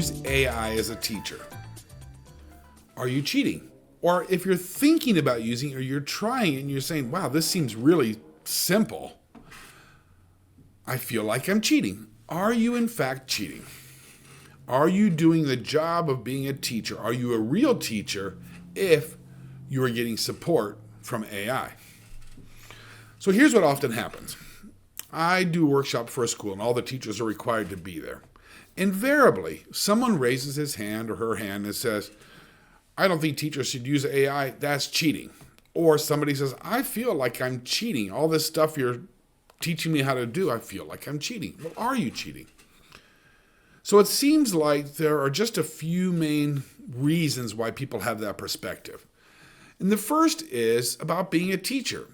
use AI as a teacher? Are you cheating? Or if you're thinking about using it or you're trying it and you're saying, wow, this seems really simple, I feel like I'm cheating. Are you in fact cheating? Are you doing the job of being a teacher? Are you a real teacher if you are getting support from AI? So here's what often happens. I do a workshop for a school and all the teachers are required to be there. Invariably, someone raises his hand or her hand and says, I don't think teachers should use AI, that's cheating. Or somebody says, I feel like I'm cheating. All this stuff you're teaching me how to do, I feel like I'm cheating. Well, are you cheating? So it seems like there are just a few main reasons why people have that perspective. And the first is about being a teacher.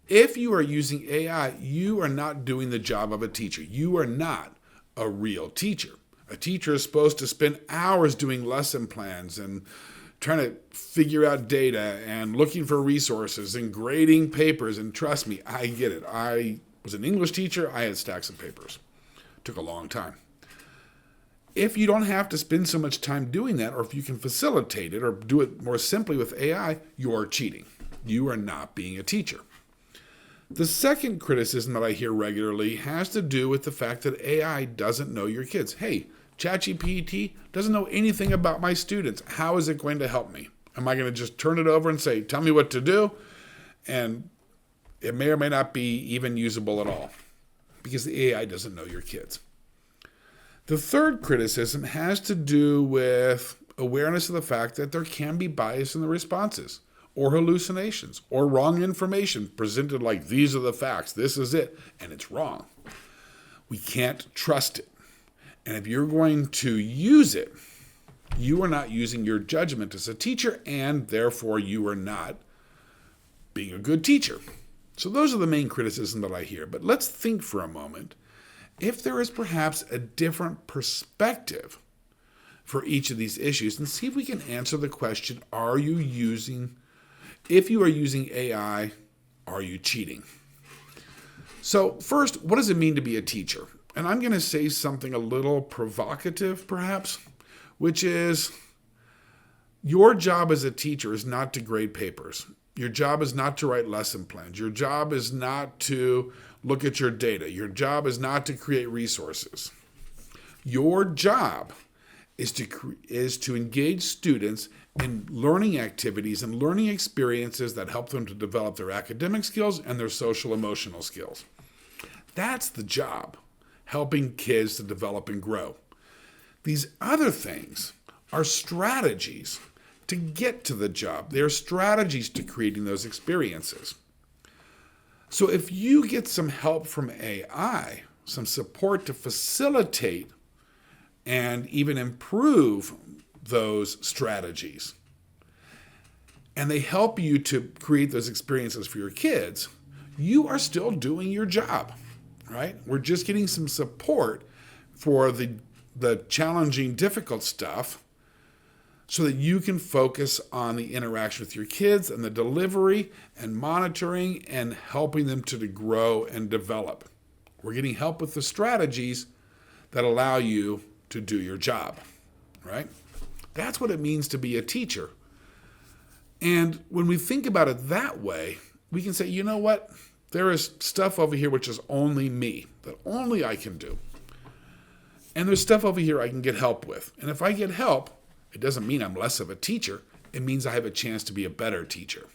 If you are using AI, you are not doing the job of a teacher. You are not a real teacher. A teacher is supposed to spend hours doing lesson plans and trying to figure out data and looking for resources and grading papers. And trust me, I get it. I was an English teacher. I had stacks of papers. It took a long time. If you don't have to spend so much time doing that, or if you can facilitate it or do it more simply with AI, you're cheating. You are not being a teacher. The second criticism that I hear regularly has to do with the fact that AI doesn't know your kids. Hey, ChatGPT doesn't know anything about my students. How is it going to help me? Am I going to just turn it over and say, tell me what to do? And it may or may not be even usable at all because the AI doesn't know your kids. The third criticism has to do with awareness of the fact that there can be bias in the responses or hallucinations or wrong information presented like these are the facts, this is it, and it's wrong. We can't trust it. And if you're going to use it, you are not using your judgment as a teacher, and therefore you are not being a good teacher. So those are the main criticisms that I hear. But let's think for a moment if there is perhaps a different perspective for each of these issues and see if we can answer the question, if you are using AI, are you cheating? So first, what does it mean to be a teacher? And I'm going to say something a little provocative, perhaps, which is your job as a teacher is not to grade papers. Your job is not to write lesson plans. Your job is not to look at your data. Your job is not to create resources. Your job is to engage students in learning activities and learning experiences that help them to develop their academic skills and their social emotional skills. That's the job. Helping kids to develop and grow. These other things are strategies to get to the job. They're strategies to creating those experiences. So if you get some help from AI, some support to facilitate and even improve those strategies, and they help you to create those experiences for your kids, you are still doing your job. Right? We're just getting some support for the challenging, difficult stuff so that you can focus on the interaction with your kids and the delivery and monitoring and helping them to grow and develop. We're getting help with the strategies that allow you to do your job, right? That's what it means to be a teacher. And when we think about it that way, we can say, you know what? There is stuff over here which is only me, that only I can do. And there's stuff over here I can get help with. And if I get help, it doesn't mean I'm less of a teacher. It means I have a chance to be a better teacher.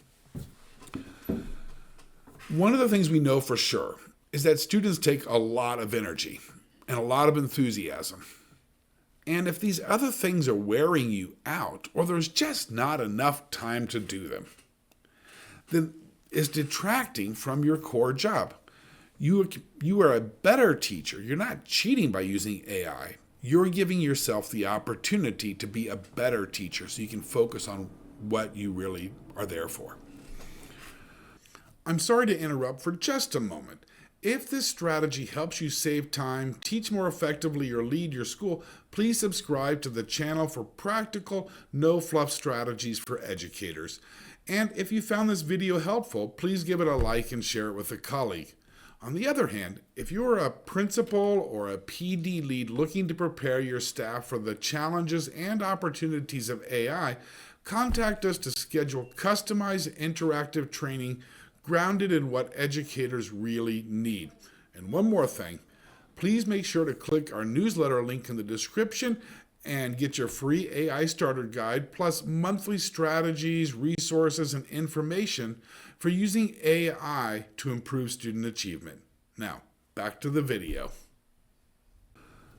One of the things we know for sure is that students take a lot of energy and a lot of enthusiasm. And if these other things are wearing you out, or there's just not enough time to do them, then is detracting from your core job. You are a better teacher. You're not cheating by using AI. You're giving yourself the opportunity to be a better teacher so you can focus on what you really are there for. I'm sorry to interrupt for just a moment. If this strategy helps you save time, teach more effectively, or lead your school, please subscribe to the channel for practical, no-fluff strategies for educators. And if you found this video helpful, please give it a like and share it with a colleague. On the other hand, if you're a principal or a PD lead looking to prepare your staff for the challenges and opportunities of AI, contact us to schedule customized interactive training grounded in what educators really need. And one more thing, please make sure to click our newsletter link in the description and get your free AI starter guide, plus monthly strategies, resources, and information for using AI to improve student achievement. Now, back to the video.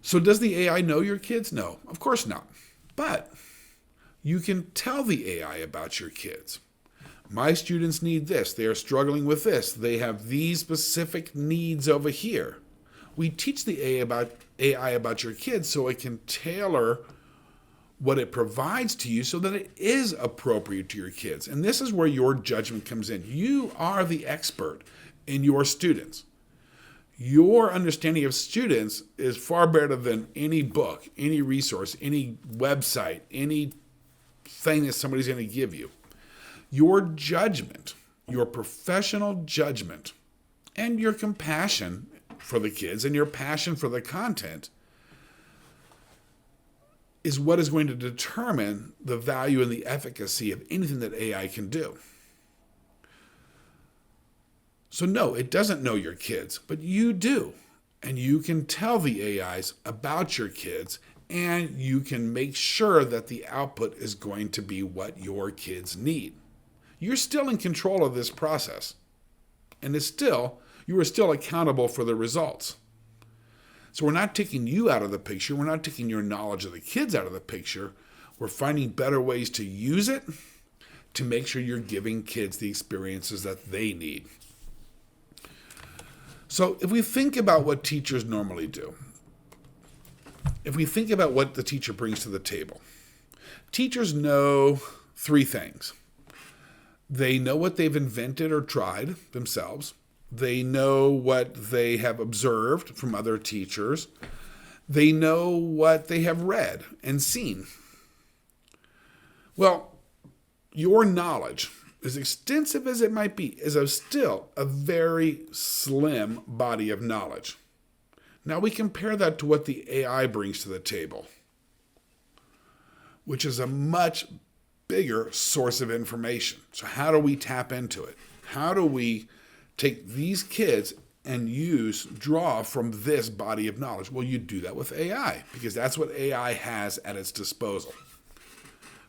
So does the AI know your kids? No, of course not. But you can tell the AI about your kids. My students need this. They are struggling with this. They have these specific needs over here. We teach the AI about your kids so it can tailor what it provides to you so that it is appropriate to your kids. And this is where your judgment comes in. You are the expert in your students. Your understanding of students is far better than any book, any resource, any website, any thing that somebody's going to give you. Your judgment, your professional judgment, and your compassion for the kids and your passion for the content is what is going to determine the value and the efficacy of anything that AI can do. So no, it doesn't know your kids, but you do. And you can tell the AIs about your kids, and you can make sure that the output is going to be what your kids need. You're still in control of this process. And you are still accountable for the results. So we're not taking you out of the picture. We're not taking your knowledge of the kids out of the picture. We're finding better ways to use it to make sure you're giving kids the experiences that they need. So if we think about what teachers normally do, if we think about what the teacher brings to the table, teachers know three things. They know what they've invented or tried themselves. They know what they have observed from other teachers. They know what they have read and seen. Well, your knowledge, as extensive as it might be, is still a very slim body of knowledge. Now we compare that to what the AI brings to the table, which is a much bigger source of information. So how do we tap into it? How do we take these kids and draw from this body of knowledge? Well, you do that with AI, because that's what AI has at its disposal.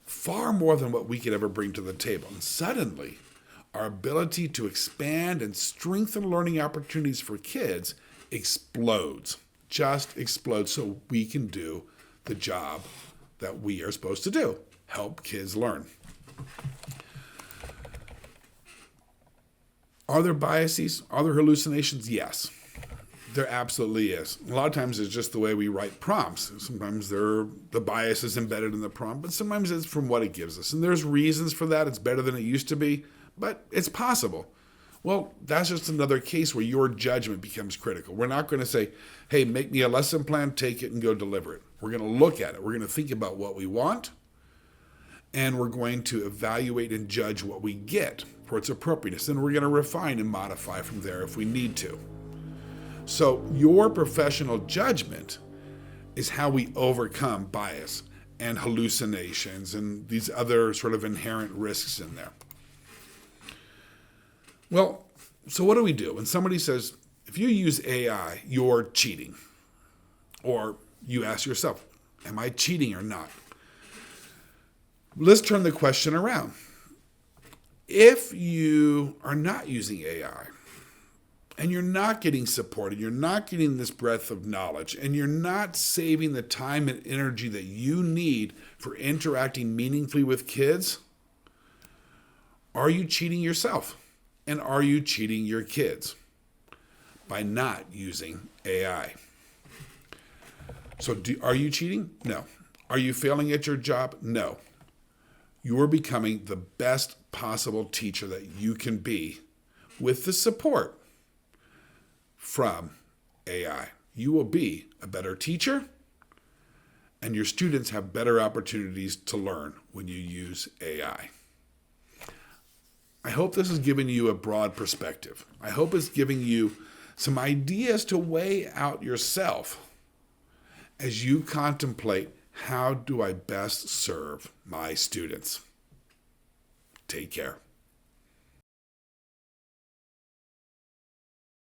Far more than what we could ever bring to the table. And suddenly, our ability to expand and strengthen learning opportunities for kids explodes. Just explodes, so we can do the job that we are supposed to do. Help kids learn. Are there biases? Are there hallucinations? Yes, there absolutely is. A lot of times it's just the way we write prompts. Sometimes the bias is embedded in the prompt, but sometimes it's from what it gives us. And there's reasons for that. It's better than it used to be, but it's possible. Well, that's just another case where your judgment becomes critical. We're not going to say, hey, make me a lesson plan, take it and go deliver it. We're going to look at it. We're going to think about what we want, and we're going to evaluate and judge what we get for its appropriateness. And we're going to refine and modify from there if we need to. So your professional judgment is how we overcome bias and hallucinations and these other sort of inherent risks in there. Well, so what do we do? When somebody says, if you use AI, you're cheating. Or you ask yourself, am I cheating or not? Let's turn the question around. If you are not using AI, and you're not getting support, and you're not getting this breadth of knowledge, and you're not saving the time and energy that you need for interacting meaningfully with kids, are you cheating yourself? And are you cheating your kids by not using AI? So are you cheating? No. Are you failing at your job? No. You are becoming the best possible teacher that you can be with the support from AI. You will be a better teacher, and your students have better opportunities to learn when you use AI. I hope this has given you a broad perspective. I hope it's giving you some ideas to weigh out yourself as you contemplate, how do I best serve my students? Take care.